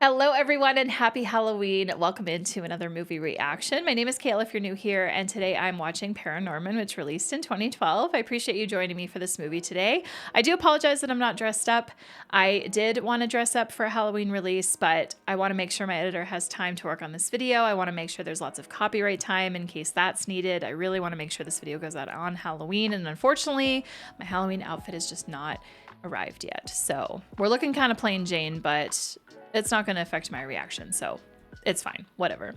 Hello, everyone, and happy Halloween. Welcome into another movie reaction. My name is Kayla if you're new here, and today I'm watching Paranorman, which released in 2012. I appreciate you joining me for this movie today. I do apologize that I'm not dressed up. I did want to dress up for a Halloween release, but I want to make sure my editor has time to work on this video. I want to make sure there's lots of copyright time in case that's needed. I really want to make sure this video goes out on Halloween, and unfortunately, my Halloween outfit is just not arrived yet. So we're looking kind of plain Jane, but it's not going to affect my reaction, so it's fine, whatever.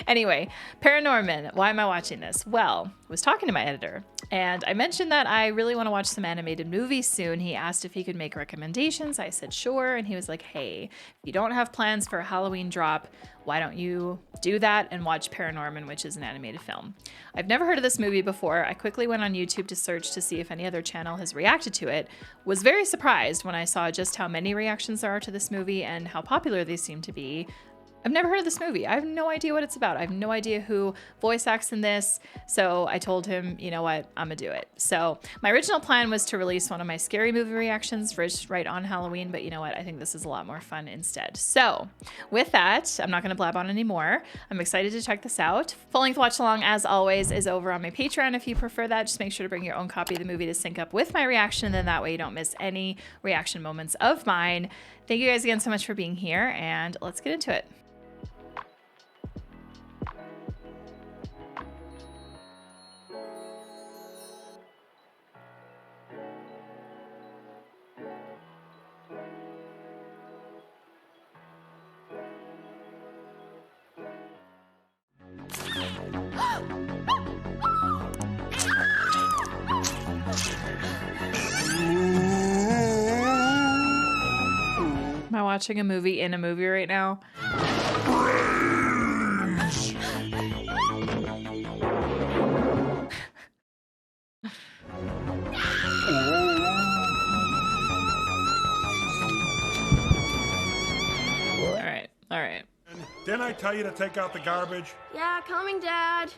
Anyway, Paranorman, why am I watching this? Well, I was talking to my editor, and I mentioned that I really want to watch some animated movies soon. He asked if he could make recommendations. I said sure, and he was like, hey, if you don't have plans for a Halloween drop, why don't you do that and watch Paranorman, which is an animated film. I've never heard of this movie before. I quickly went on YouTube to search to see if any other channel has reacted to it. Was very surprised when I saw just how many reactions there are to this movie and how popular they seem to be. I've never heard of this movie. I have no idea what it's about. I have no idea who voice acts in this. So I told him, you know what, I'm gonna do it. So my original plan was to release one of my scary movie reactions right on Halloween, but you know what, I think this is a lot more fun instead. So with that, I'm not gonna blab on anymore. I'm excited to check this out. Full-length watch along, as always, is over on my Patreon. If you prefer that, just make sure to bring your own copy of the movie to sync up with my reaction, and then that way you don't miss any reaction moments of mine. Thank you guys again so much for being here, and let's get into it. Am I watching a movie in a movie right now? All right. Didn't I tell you to take out the garbage? Yeah, coming, Dad.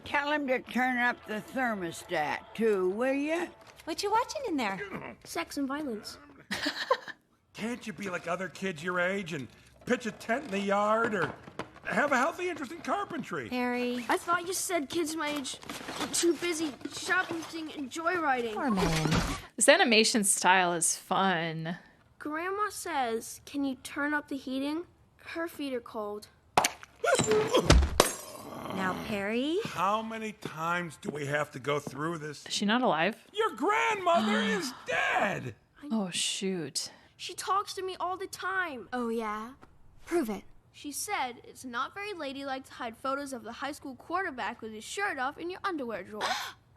Tell him to turn up the thermostat, too, will you? What you watching in there? Sex and violence. Can't you be like other kids your age and pitch a tent in the yard or have a healthy interest in carpentry? Harry. I thought you said kids my age were too busy shoplifting and joyriding. Poor man. This animation style is fun. Grandma says, can you turn up the heating? Her feet are cold. Now, Perry. How many times do we have to go through this? Is she not alive? Your grandmother is dead! Oh, shoot. She talks to me all the time. Oh, yeah? Prove it. She said it's not very ladylike to hide photos of the high school quarterback with his shirt off in your underwear drawer.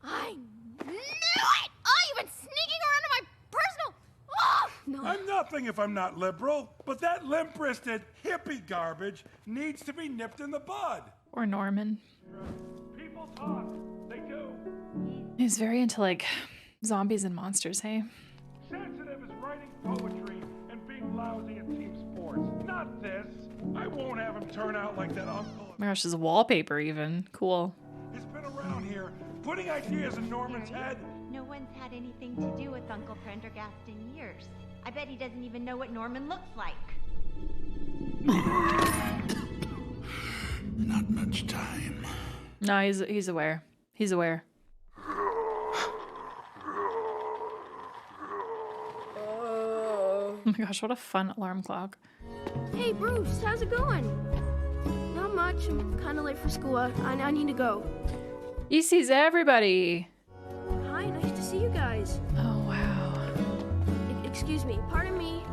I knew it! Oh, you've been sneaking around in my personal... Oh! No. I'm nothing if I'm not liberal, but that limp-wristed hippie garbage needs to be nipped in the bud. Or Norman. People talk. They do. He's very into, like, zombies and monsters, hey? Sensitive is writing poetry and being lousy at team sports. Not this. I won't have him turn out like that uncle. Oh my gosh, there's wallpaper even. Cool. He's been around here, putting ideas in Norman's head. No one's had anything to do with Uncle Prendergast in years. I bet he doesn't even know what Norman looks like. Not much time. No, he's aware. He's aware. Oh my gosh, what a fun alarm clock. Hey, Bruce, how's it going? Not much. I'm kind of late for school. I need to go. He sees everybody. Hi, nice to see you guys. Oh, wow. Excuse me. Pardon me.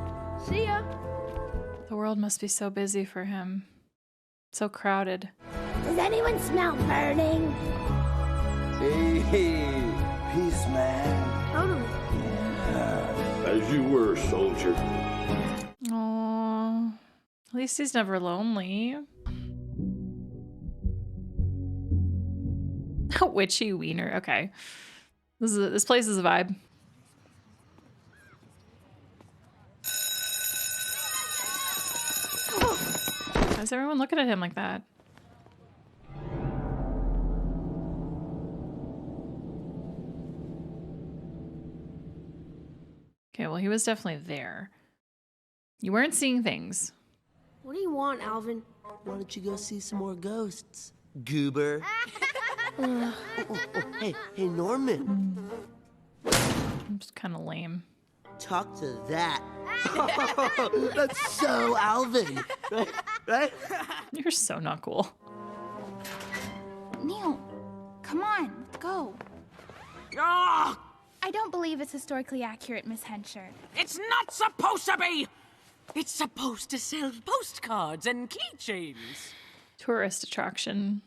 See ya. The world must be so busy for him. So crowded. Does anyone smell burning? Hey, peace, man. Totally. As you were, soldier. Aww. At least he's never lonely. Witchy wiener. Okay. This place is a vibe. Why is everyone looking at him like that? Okay, well, he was definitely there. You weren't seeing things. What do you want, Alvin? Why don't you go see some more ghosts, goober? Hey, Norman. It's kind of lame. Talk to that. That's so Alvin, right? You're so not cool. Neil, come on, let's go. Ah! I don't believe it's historically accurate, Miss Hensher. It's not supposed to be! It's supposed to sell postcards and keychains. Tourist attraction.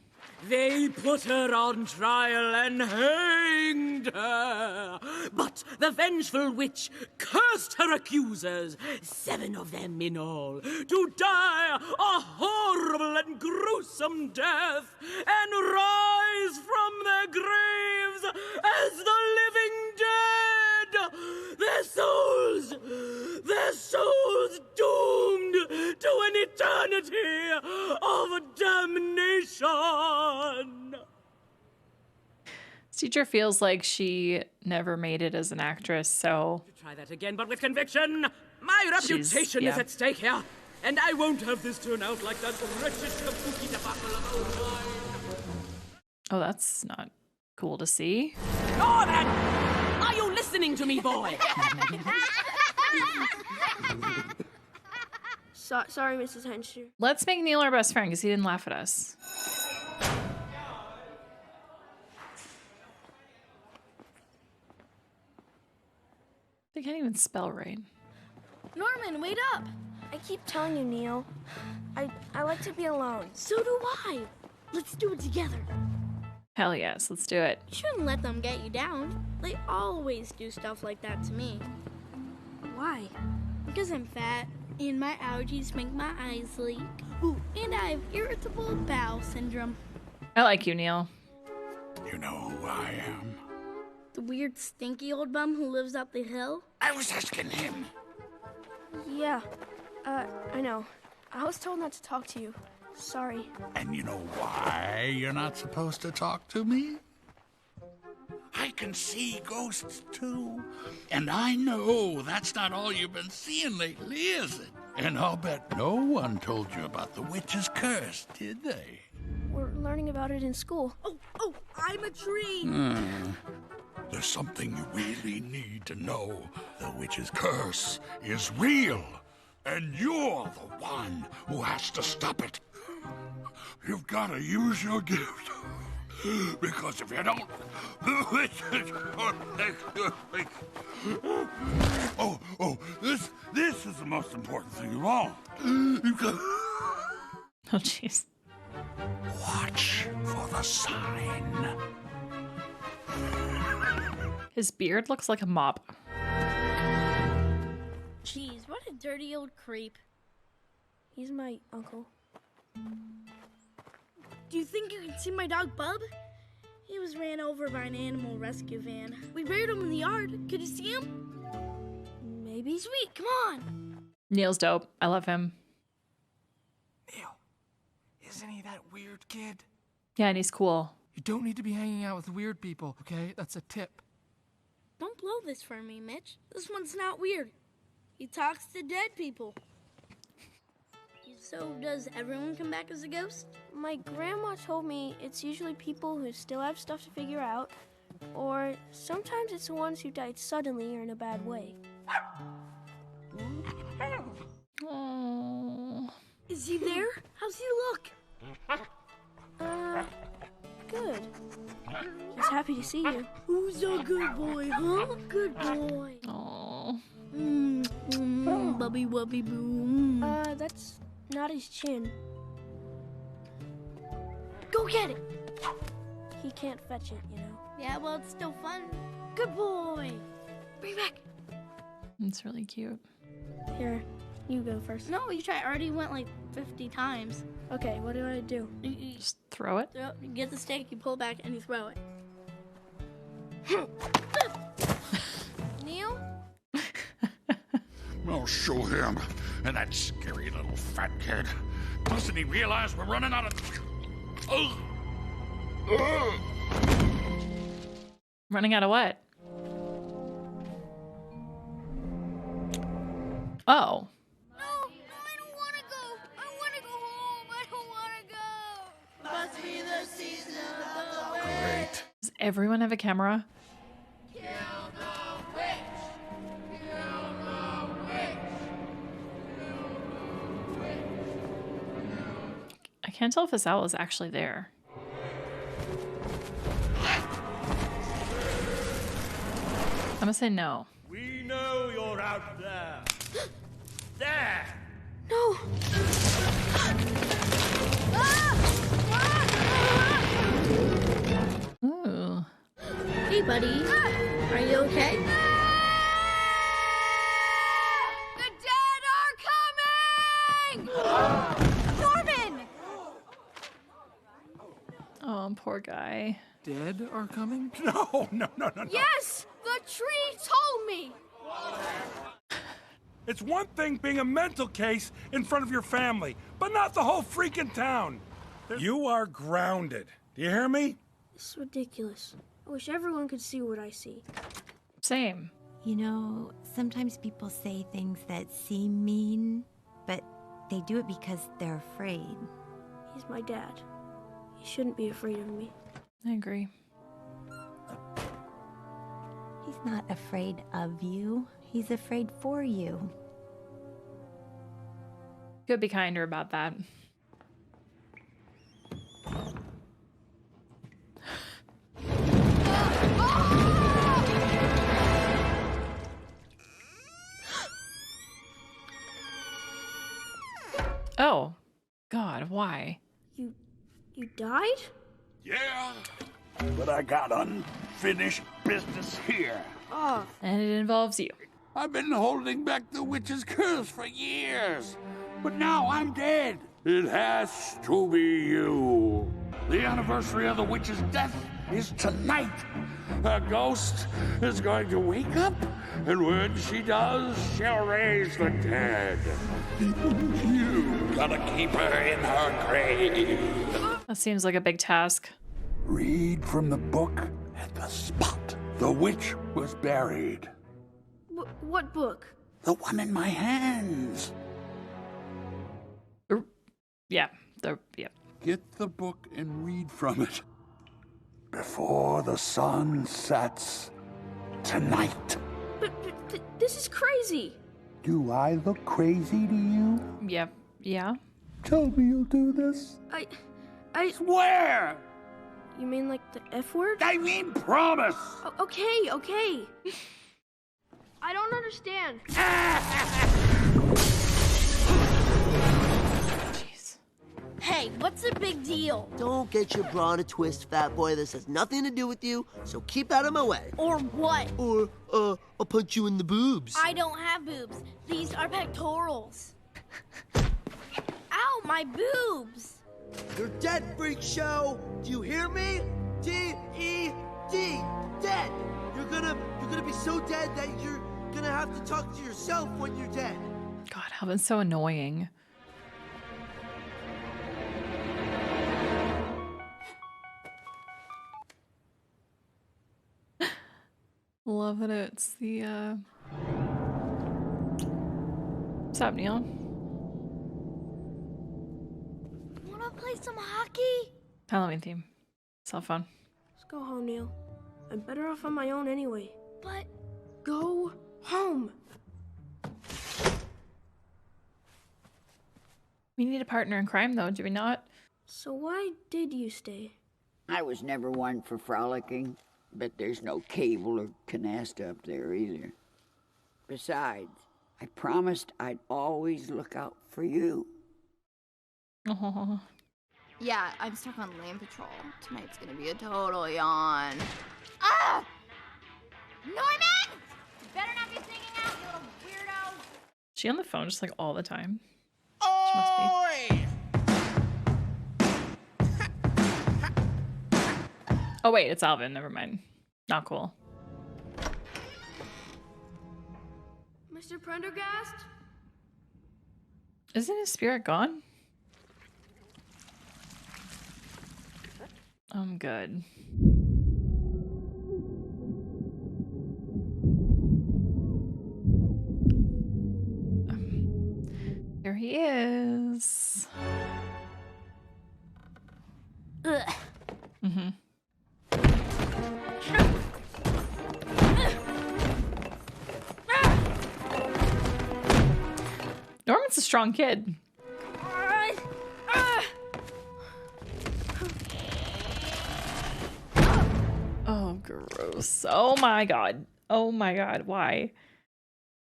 They put her on trial and hanged her. But the vengeful witch cursed her accusers, 7 of them in all, to die a horrible and gruesome death and rise from their graves as the living dead. Their souls doomed to an eternity of damnation. This teacher feels like she never made it as an actress, so Try that again, but with conviction. My reputation is at stake here, and I won't have this turn out like that wretched kabuki debacle of 09. oh, that's not cool to see. Norman! Are you listening to me, boy? Sorry, Mrs. Hensher. Let's make Neil our best friend because he didn't laugh at us. They can't even spell right. Norman, wait up! I keep telling you, Neil. I like to be alone. So do I. Let's do it together. Hell yes, let's do it. You shouldn't let them get you down. They always do stuff like that to me. Why? Because I'm fat, and my allergies make my eyes leak. Ooh, and I have irritable bowel syndrome. I like you, Neil. You know who I am? The weird, stinky old bum who lives up the hill? I was asking him. Yeah, I know. I was told not to talk to you. Sorry. And you know why you're not supposed to talk to me? I can see ghosts too. And I know that's not all you've been seeing lately, is it? And I'll bet no one told you about the witch's curse, did they? We're learning about it in school. Oh, I'm a tree! There's something you really need to know. The witch's curse is real. And you're the one who has to stop it. You've got to use your gift. Because if you don't, the witches are this is the most important thing of all. You've got Oh, jeez. watch for the sign. His beard looks like a mop. Jeez, what a dirty old creep. He's my uncle. Do you think you can see my dog, Bub? He was ran over by an animal rescue van. We buried him in the yard. Could you see him? Maybe. Sweet, come on. Neil's dope. I love him. Neil, isn't he that weird kid? Yeah, and he's cool. You don't need to be hanging out with weird people, okay? That's a tip. Don't blow this for me, Mitch. This one's not weird. He talks to dead people. So, does everyone come back as a ghost? My grandma told me it's usually people who still have stuff to figure out, or sometimes it's the ones who died suddenly or in a bad way. Oh. Is he there? How's he look? Good. He's happy to see you. Who's a good boy, huh? Good boy. Oh. Bubby wubby boom. That's not his chin. Go get it! He can't fetch it, you know. Yeah, well, it's still fun. Good boy! Bring it back! It's really cute. Here, you go first. No, you try. I already went like 50 times. Okay, what do I do? You Just throw it. you get the stick, you pull back, and you throw it. Neil? I'll show him and that scary little fat kid. Doesn't he realize we're running out of... Running out of what? Oh. No, I don't want to go. I everyone have a camera? I can't tell if this owl is actually there. I'm gonna say no. We know you're out there. There! No! Ooh. Hey, buddy. Are you okay? The dead are coming! Norman! Oh, poor guy. Dead are coming? No. Yes! The tree told me! It's one thing being a mental case in front of your family, but not the whole freaking town. You are grounded. Do you hear me? It's ridiculous. I wish everyone could see what I see. Same. You know, sometimes people say things that seem mean, but they do it because they're afraid. He's my dad. He shouldn't be afraid of me. I agree. He's not afraid of you. He's afraid for you. Could be kinder about that. Oh, God, why? You died? Yeah, but I got unfinished business here. Oh. And it involves you. I've been holding back the witch's curse for years, but now I'm dead. It has to be you. The anniversary of the witch's death is tonight. A ghost is going to wake up, and when she does, she'll raise the dead. You gotta keep her in her grave. That seems like a big task. Read from the book at the spot the witch was buried. What book? The one in my hands. Yeah. Get the book and read from it. Before the sun sets tonight. But this is crazy. Do I look crazy to you? Yeah. Tell me you'll do this. I swear. You mean like the F word? I mean promise. Okay. I don't understand. Jeez. Hey, what's the big deal? Don't get your bra in a twist, fat boy. This has nothing to do with you, so keep out of my way. Or what? Or, I'll punch you in the boobs. I don't have boobs. These are pectorals. Ow, my boobs! You're dead, freak show. Do you hear me? D-E-D. Dead. You're gonna be so dead that you're gonna have to talk to yourself when you're dead. God, Alvin's so annoying. Love that it's the what's up, Neil? Wanna play some hockey? Halloween theme. Cell phone. Let's go home, Neil. I'm better off on my own anyway. But go home. We need a partner in crime, though, do we not? So why did you stay? I was never one for frolicking, but there's no cable or canasta up there either. Besides, I promised I'd always look out for you. Oh. Yeah, I'm stuck on Land Patrol. Tonight's gonna be a total yawn. Ah! Norman! You better not be singing out, you little weirdo! She on the phone just like all the time. Oi! She must be. Oh wait, it's Alvin. Never mind. Not cool. Mr. Prendergast? Isn't his spirit gone? I'm good. Here he is. Ugh. Mm-hmm. strong kid. Oh, gross. Oh my god. Oh my god. Why?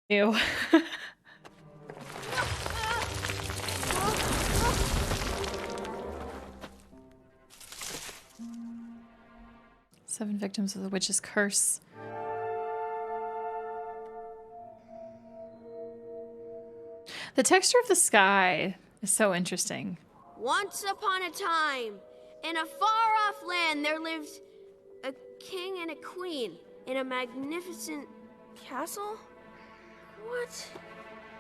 Ew. Seven victims of the witch's curse. The texture of the sky is so interesting. Once upon a time, in a far-off land, there lived a king and a queen in a magnificent castle? What?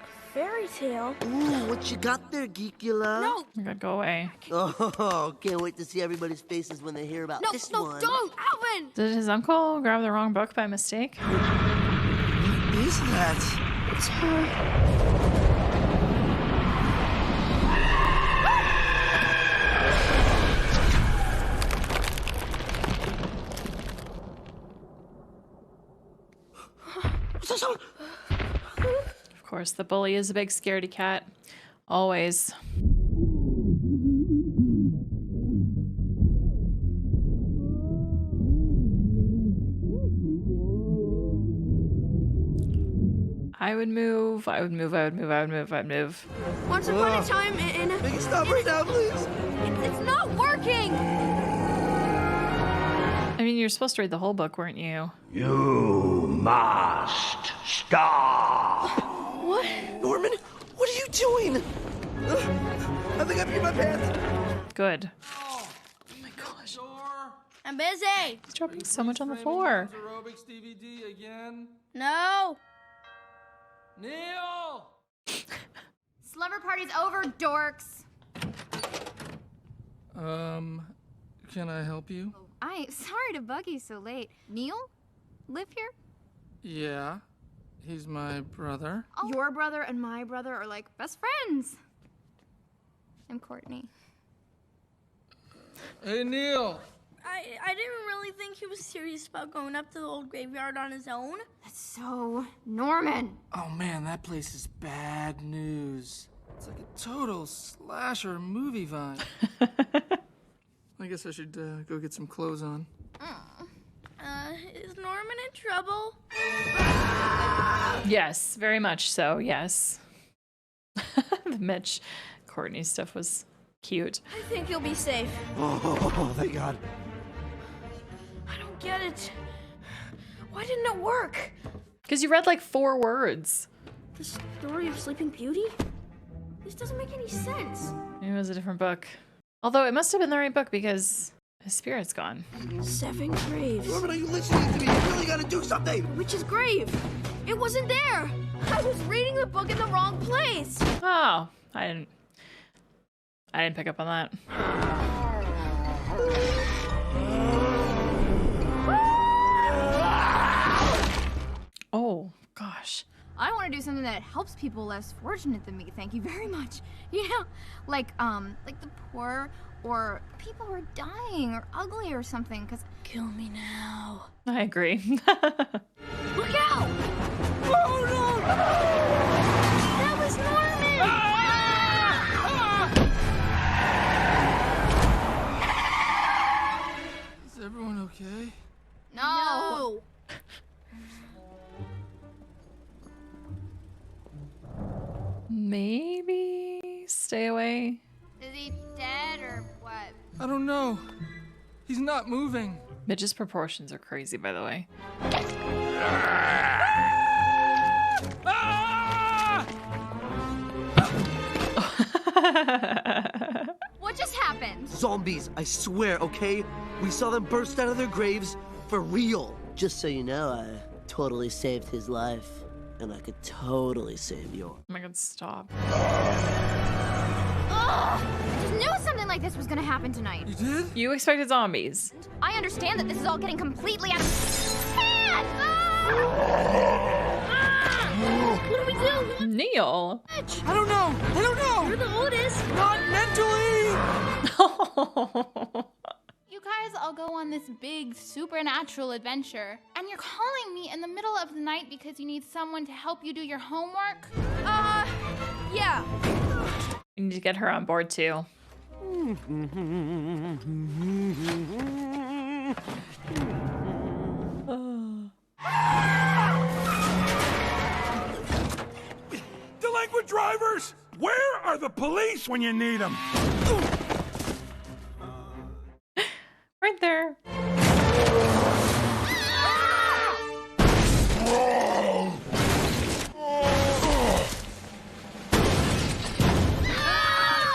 A fairy tale? Ooh, what you got there, Geekula? No! Oh my god, go away. Oh, can't wait to see everybody's faces when they hear about No, this no, one. don't! Alvin! Did his uncle grab the wrong book by mistake? Who is that? It's her. Of course, the bully is a big scaredy cat. Always. I would move. Once upon a time in a... Make it stop right now, please. It's not working! I mean, you're supposed to read the whole book, weren't you? You must stop. What? Norman, what are you doing? I think I peed my pants. Good. Oh my gosh. I'm busy! He's dropping so much on the floor. Aerobics DVD again. No! Neil! Slumber party's over, dorks. Can I help you? Sorry to bug you so late. Neil? Live here? Yeah. He's my brother. Oh. Your brother and my brother are like best friends. I'm Courtney. Hey, Neil! I didn't really think he was serious about going up to the old graveyard on his own. That's so Norman. Oh man, that place is bad news. It's like a total slasher movie vibe. I guess I should go get some clothes on. Is Norman in trouble? Yes, very much so, yes. The Mitch Courtney stuff was cute. I think you'll be safe. Oh, thank God. I don't get it. Why didn't it work? Because you read like 4 words. The story of Sleeping Beauty? This doesn't make any sense. It was a different book. Although it must have been the right book because his spirit's gone. 7 graves. Norman, are you listening to me? You really gotta do something. Witch's grave. It wasn't there. I was reading the book in the wrong place. Oh, I didn't pick up on that. Oh, gosh. I want to do something that helps people less fortunate than me. Thank you very much. You know, like the poor or people who are dying or ugly or something. Cause kill me now. I agree. Look out! Oh no! That was Norman! Is everyone okay? no. Maybe stay away. Is he dead or what? I don't know. He's not moving. Midge's proportions are crazy, by the way. What just happened? Zombies, I swear, okay? We saw them burst out of their graves for real. Just so you know, I totally saved his life. And I could totally save yours. Oh my god, stop. Ugh! I just knew something like this was gonna happen tonight. You did? You expected zombies. I understand that this is all getting completely out of hand. What do we do? Neil. I don't know. You're the oldest. Not mentally. You guys all go on this big supernatural adventure, and you're calling me in the middle of the night because you need someone to help you do your homework? Yeah. You need to get her on board too. Delinquent drivers! Where are the police when you need them? Right there.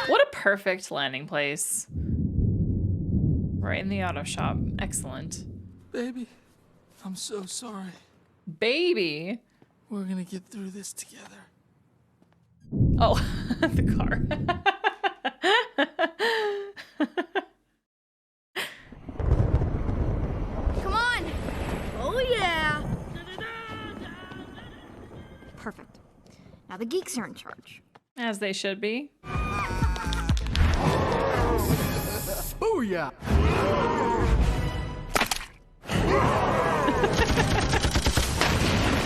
What a perfect landing place. Right in the auto shop. Excellent. Baby, I'm so sorry. Baby. We're gonna get through this together. Oh, the car. Come on. Oh, yeah. Perfect. Now the geeks are in charge. As they should be. Booyah!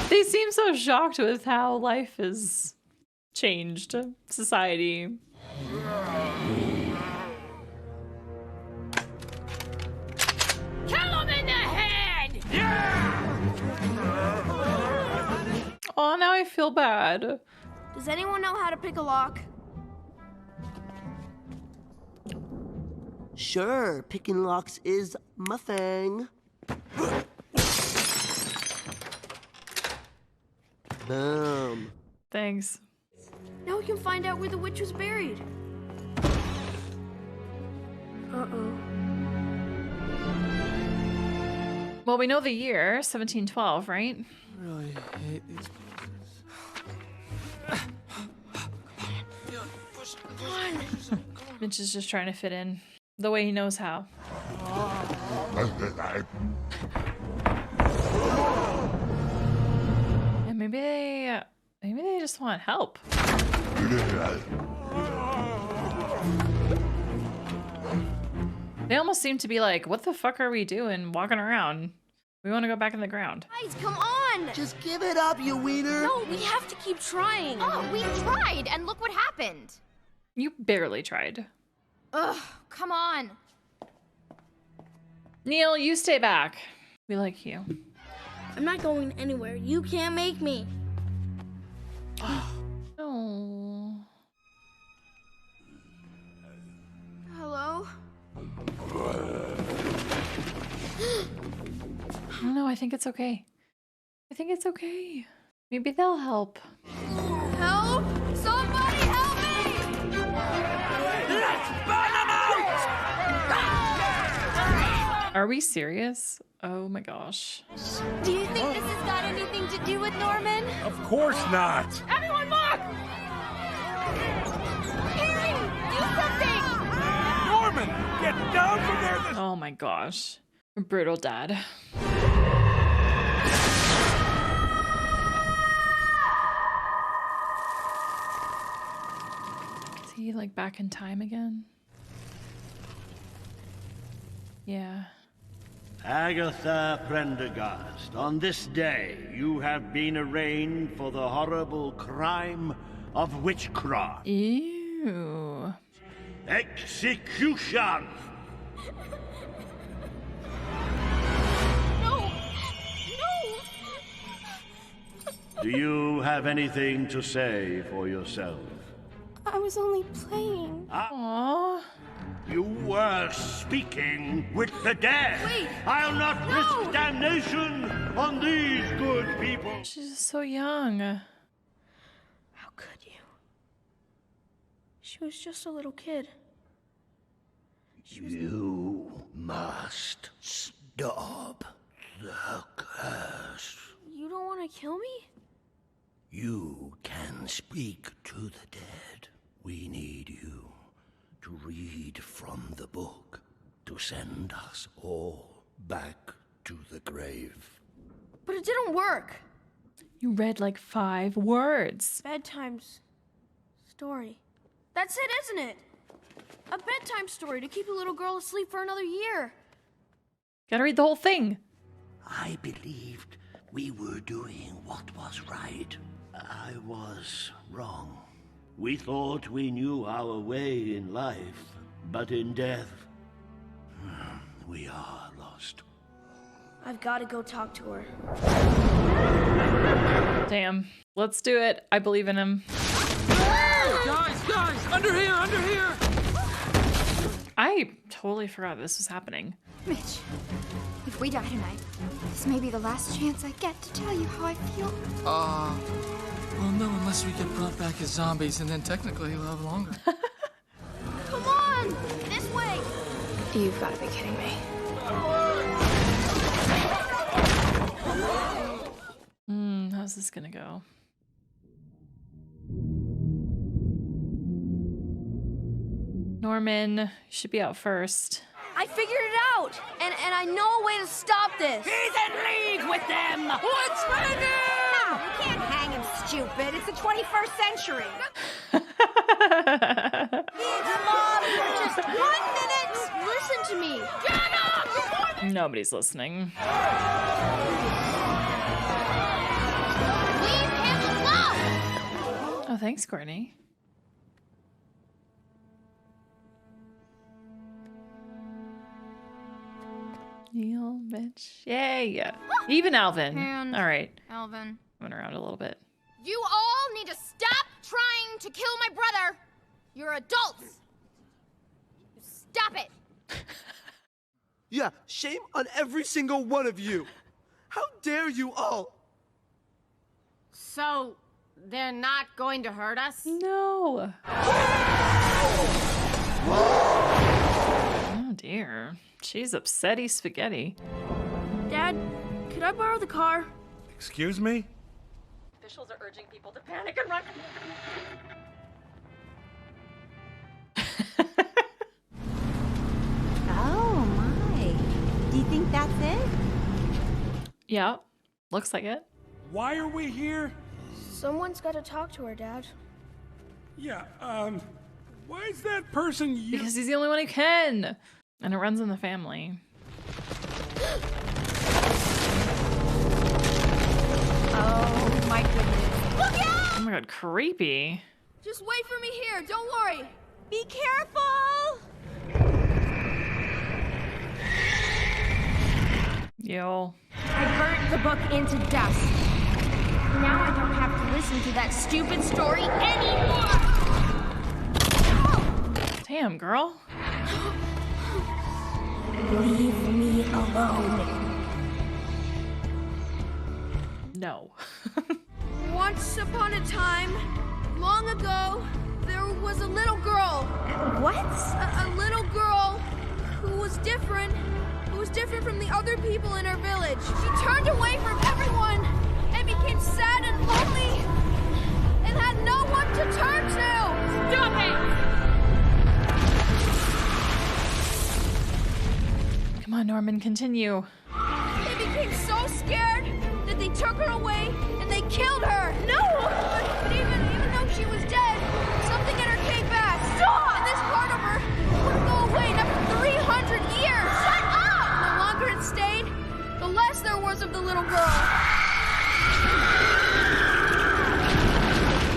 They seem so shocked with how life has changed. Society. Kill him in the head! Oh, now I feel bad. Does anyone know how to pick a lock? Sure, picking locks is my thing. Boom. Thanks. Now we can find out where the witch was buried. Uh-oh. Well, we know the year, 1712, right? I really hate these Mitch is just trying to fit in the way he knows how. And maybe they just want help. They almost seem to be like, what the fuck are we doing walking around? We want to go back in the ground. Guys, come on! Just give it up, you wiener! No, we have to keep trying. Oh, we tried, and look what happened. You barely tried. Ugh, come on. Neil, you stay back. We like you. I'm not going anywhere. You can't make me. Oh. Hello? No, I think it's okay. I think it's okay. Maybe they'll help. Help! Somebody help me! Let's burn them out! Are we serious? Oh my gosh. Do you think this has got anything to do with Norman? Of course not. Everyone look! Harry, do something! Norman, get down from there. Oh my gosh. Brutal dad. Is he like back in time again? Yeah. Agatha Prendergast, on this day you have been arraigned for the horrible crime of witchcraft. Ew. Execution! No! Do you have anything to say for yourself? I was only playing. Aww. You were speaking with the dead. Wait! I'll not risk damnation on these good people. She's just so young. How could you? She was just a little kid. You must stop the curse. You don't want to kill me? You can speak to the dead. We need you to read from the book to send us all back to the grave. But it didn't work. You read like 5 words. Bedtime story. That's it, isn't it? A bedtime story to keep a little girl asleep for another year. Gotta read the whole thing. I believed we were doing what was right. I was wrong. We thought we knew our way in life, but in death, we are lost. I've got to go talk to her. Damn. Let's do it. I believe in him. Guys, under here, under here! I totally forgot this was happening. Mitch, if we die tonight, this may be the last chance I get to tell you how I feel. Well, no, unless we get brought back as zombies, and then technically he'll have longer. Come on! This way! You've got to be kidding me. How's this gonna go? Norman should be out first. I figured it out! And I know a way to stop this! He's in league with them! Let's hang him! No, you can't hang him, stupid. It's the 21st century. Come on, for just 1 minute! Listen to me! Get up! Nobody's listening. Leave him alone! Oh, thanks, Courtney. Neil, Mitch. Yay! Even Alvin. And All right. Alvin. Went around a little bit. You all need to stop trying to kill my brother. You're adults. Stop it. Yeah, shame on every single one of you. How dare you all? So, they're not going to hurt us? No. Oh dear. She's upsetty spaghetti. Dad, could I borrow the car? Excuse me? Officials are urging people to panic and run. Oh my. Do you think that's it? Yeah, looks like it. Why are we here? Someone's got to talk to her, Dad. Yeah, why is that person you... Because he's the only one who can. And it runs in the family. Oh my goodness. Look out! Oh my god, creepy. Just wait for me here, don't worry. Be careful! Yo. I burnt the book into dust. Now I don't have to listen to that stupid story anymore! Damn, girl. Leave me alone. No. Once upon a time, long ago, there was a little girl. What? A little girl who was different from the other people in her village. She turned away from everyone and became sad and lonely and had no one to turn to. Stop it! Come on, Norman, continue. They became so scared that they took her away and they killed her. No! But even though she was dead, something in her came back. Stop! And this part of her wouldn't go away, not for 300 years. Shut up! The longer it stayed, the less there was of the little girl.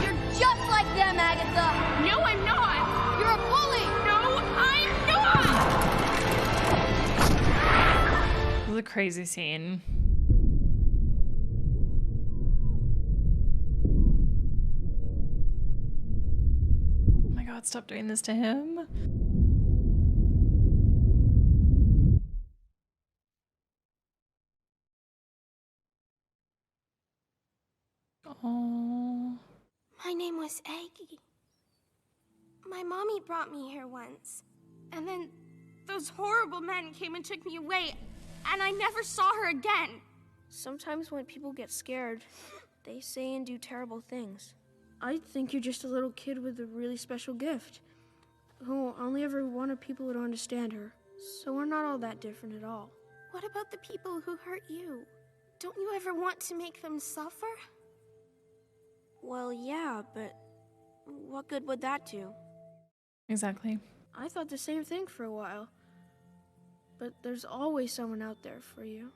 You're just like them, Agatha. No, I'm not! You're a bully. No, I'm not! This is a crazy scene. Oh my god, stop doing this to him. Oh. My name was Aggie. My mommy brought me here once. And then those horrible men came and took me away, and I never saw her again. Sometimes when people get scared, they say and do terrible things. I think you're just a little kid with a really special gift, who only ever wanted people to understand her. So we're not all that different at all. What about the people who hurt you? Don't you ever want to make them suffer? Well, yeah, but what good would that do? Exactly. I thought the same thing for a while. But there's always someone out there for you.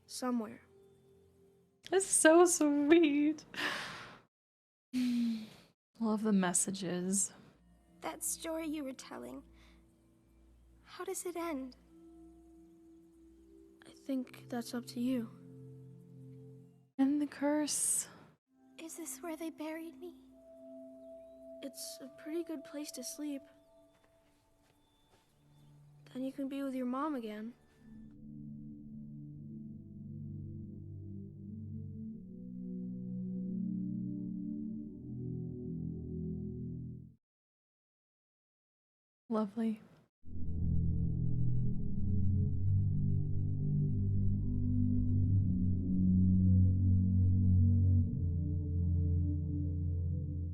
Somewhere. That's so sweet. Love the messages. That story you were telling, how does it end? I think that's up to you. And the curse. Is this where they buried me? It's a pretty good place to sleep. Then you can be with your mom again. Lovely.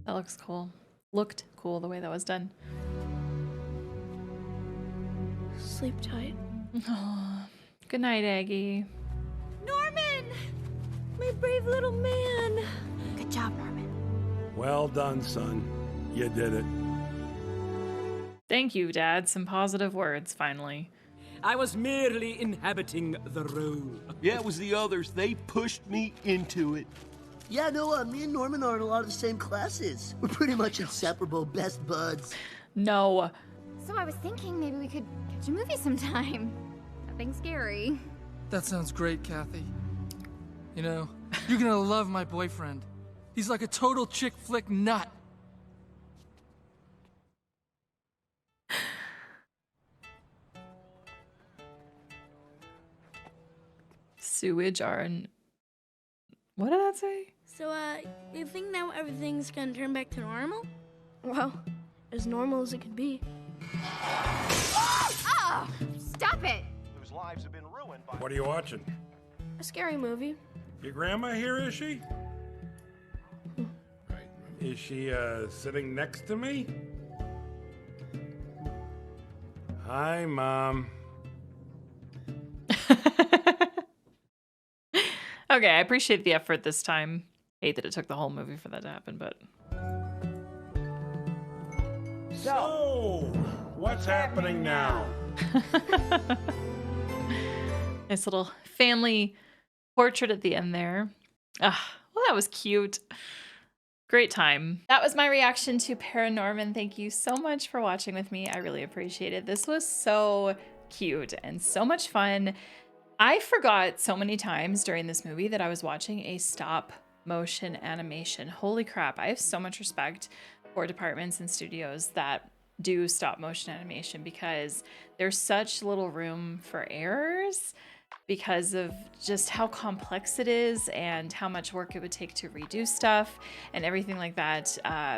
That looks cool. Looked cool the way that was done. Sleep tight. Oh, good night, Aggie. Norman! My brave little man! Good job, Norman. Well done, son. You did it. Thank you, Dad. Some positive words, finally. I was merely inhabiting the role. Yeah, it was the others. They pushed me into it. Yeah, no, me and Norman are in a lot of the same classes. We're pretty much inseparable, best buds. No. So I was thinking maybe we could catch a movie sometime. Nothing scary. That sounds great, Kathy. You know, you're gonna love my boyfriend. He's like a total chick flick nut. Sewage are an... What did that say? So, you think now everything's gonna turn back to normal? Well, as normal as it could be. Oh! Stop it! Whose lives have been ruined by... What are you watching? A scary movie. Your grandma here, is she? Is she, sitting next to me? Hi, Mom. Okay, I appreciate the effort this time. Hate that it took the whole movie for that to happen, but... So, what's happening now? Nice little family portrait at the end there. Ah, well, that was cute. Great time. That was my reaction to Paranorman. Thank you so much for watching with me. I really appreciate it. This was so cute and so much fun. I forgot so many times during this movie that I was watching a stop motion animation. Holy crap. I have so much respect for departments and studios that do stop motion animation because there's such little room for errors because of just how complex it is and how much work it would take to redo stuff and everything like that.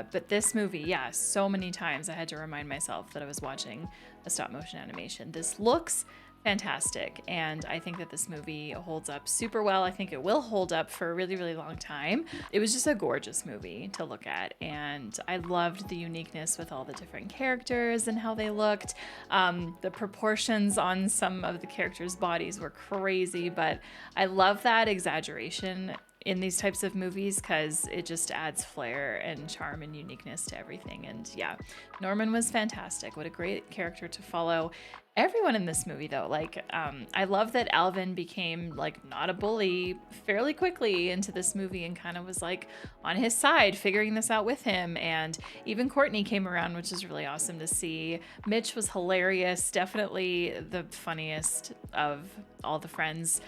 But this movie, yeah, so many times I had to remind myself that I was watching a stop motion animation. This looks fantastic, and I think that this movie holds up super well. I think it will hold up for a really, really long time. It was just a gorgeous movie to look at, and I loved the uniqueness with all the different characters and how they looked. The proportions on some of the characters' bodies were crazy, but I love that exaggeration in these types of movies because it just adds flair and charm and uniqueness to everything. And yeah, Norman was fantastic. What a great character to follow. Everyone in this movie though, like I love that Alvin became like not a bully fairly quickly into this movie and kind of was like on his side figuring this out with him, and even Courtney came around, which is really awesome to see. Mitch was hilarious, definitely the funniest of all the friends.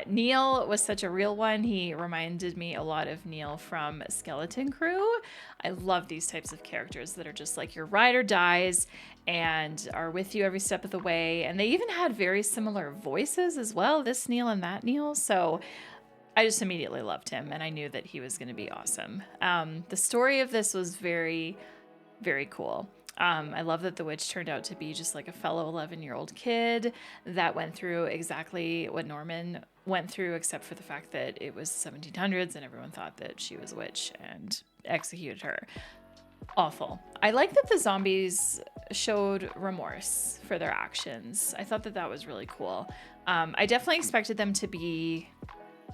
Neil was such a real one. He reminded me a lot of Neil from Skeleton Crew. I love these types of characters that are just like your ride or dies and are with you every step of the way. And they even had very similar voices as well, this Neil and that Neil. So I just immediately loved him and I knew that he was going to be awesome. The story of this was very, very cool. I love that the witch turned out to be just like a fellow 11-year-old kid that went through exactly what Norman went through, except for the fact that it was 1700s and everyone thought that she was a witch and executed her. Awful. I like that the zombies showed remorse for their actions. I thought that that was really cool. I definitely expected them to be,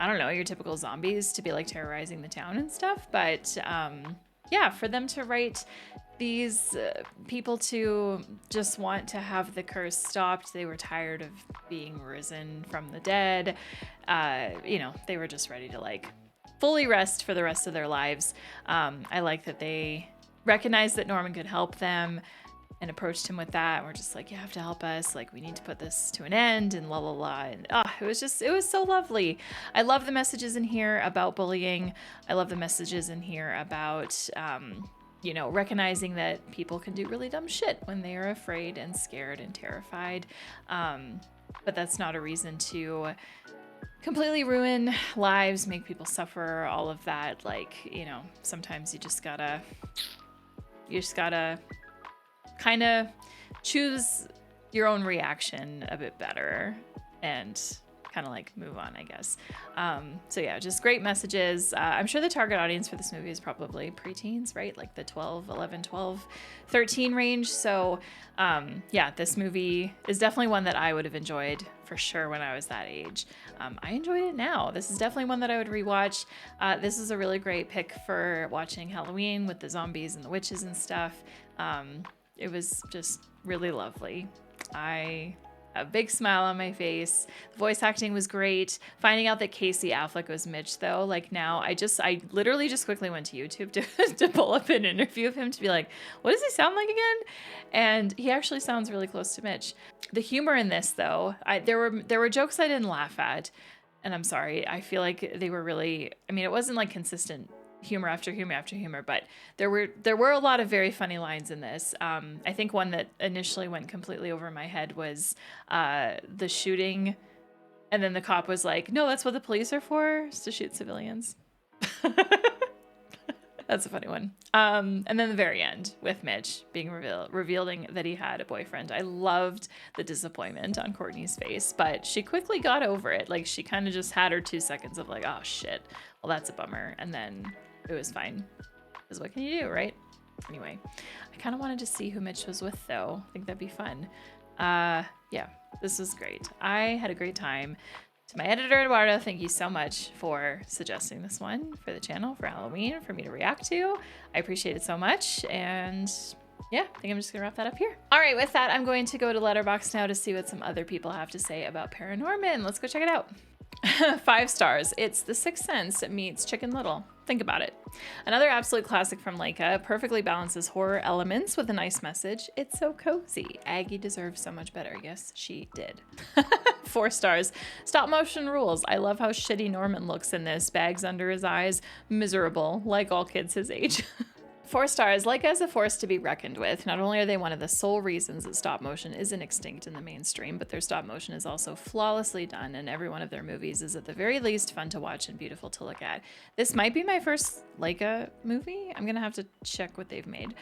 I don't know, your typical zombies, to be like terrorizing the town and stuff. But yeah, for them to write these people to just want to have the curse stopped. They were tired of being risen from the dead. You know, they were just ready to like fully rest for the rest of their lives. I like that they recognized that Norman could help them and approached him with that. And we're just like, you have to help us. Like, we need to put this to an end and la la la. And it was so lovely. I love the messages in here about bullying. I love the messages in here about, you know, recognizing that people can do really dumb shit when they are afraid and scared and terrified. But that's not a reason to completely ruin lives, make people suffer, all of that. Like, you know, sometimes you just gotta kind of choose your own reaction a bit better and kind of like move on, I guess. So yeah, just great messages. I'm sure the target audience for this movie is probably preteens, right? Like the 11, 12, 13 range. So yeah, this movie is definitely one that I would have enjoyed for sure when I was that age. I enjoyed it now. This is definitely one that I would rewatch. This is a really great pick for watching Halloween with the zombies and the witches and stuff. It was just really lovely. A big smile on my face. The voice acting was great. Finding out that Casey Affleck was Mitch, though, like now, I literally just quickly went to YouTube to pull up an interview of him to be like, what does he sound like again? And he actually sounds really close to Mitch. The humor in this, though, there were jokes I didn't laugh at, and I'm sorry. I feel like they were really, I mean, it wasn't like consistent humor after humor after humor, but there were a lot of very funny lines in this. I think one that initially went completely over my head was the shooting, and then the cop was like, no, that's what the police are for, is to shoot civilians. That's a funny one. And then the very end with Mitch being revealing that he had a boyfriend. I loved the disappointment on Courtney's face, but she quickly got over it. Like, she kind of just had her 2 seconds of like, oh shit, well, that's a bummer. And then it was fine. Because what can you do, right? Anyway, I kind of wanted to see who Mitch was with, though. I think that'd be fun. Yeah, this was great. I had a great time. To my editor, Eduardo, thank you so much for suggesting this one for the channel for Halloween for me to react to. I appreciate it so much. And yeah, I think I'm just gonna wrap that up here. All right, with that, I'm going to go to Letterboxd now to see what some other people have to say about Paranorman. Let's go check it out. 5 stars. It's The Sixth Sense meets Chicken Little. Think about it. Another absolute classic from Laika, perfectly balances horror elements with a nice message. It's so cozy. Aggie deserves so much better. Yes, she did. 4 stars. Stop motion rules. I love how shitty Norman looks in this. Bags under his eyes. Miserable, like all kids his age. 4 stars. Laika is a force to be reckoned with. Not only are they one of the sole reasons that stop motion isn't extinct in the mainstream, but their stop motion is also flawlessly done, and every one of their movies is at the very least fun to watch and beautiful to look at. This might be my first Laika movie. I'm gonna have to check what they've made.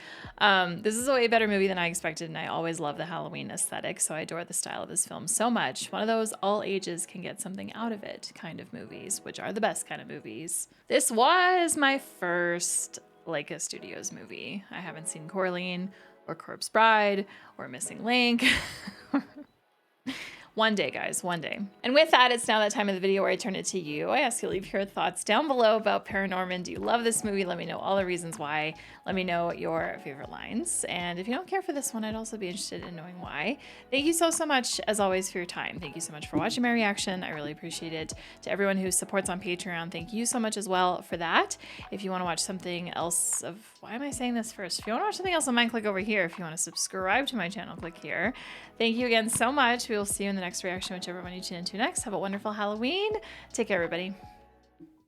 This is a way better movie than I expected, and I always love the Halloween aesthetic, so I adore the style of this film so much. One of those all ages can get something out of it kind of movies, which are the best kind of movies. This was my first Laika Studios movie. I haven't seen Coraline or Corpse Bride or Missing Link. One day, guys, one day. And with that, it's now that time of the video where I turn it to you. I ask you to leave your thoughts down below about Paranorman. Do you love this movie? Let me know all the reasons why. Let me know your favorite lines. And if you don't care for this one, I'd also be interested in knowing why. Thank you so much, as always, for your time. Thank you so much for watching my reaction. I really appreciate it. To everyone who supports on Patreon, thank you so much as well for that. If you want to watch something else of, why am I saying this first? If you want to watch something else on mine, click over here. If you want to subscribe to my channel, click here. Thank you again so much. We will see you in the next reaction, whichever one you tune into next. Have a wonderful Halloween. Take care, everybody.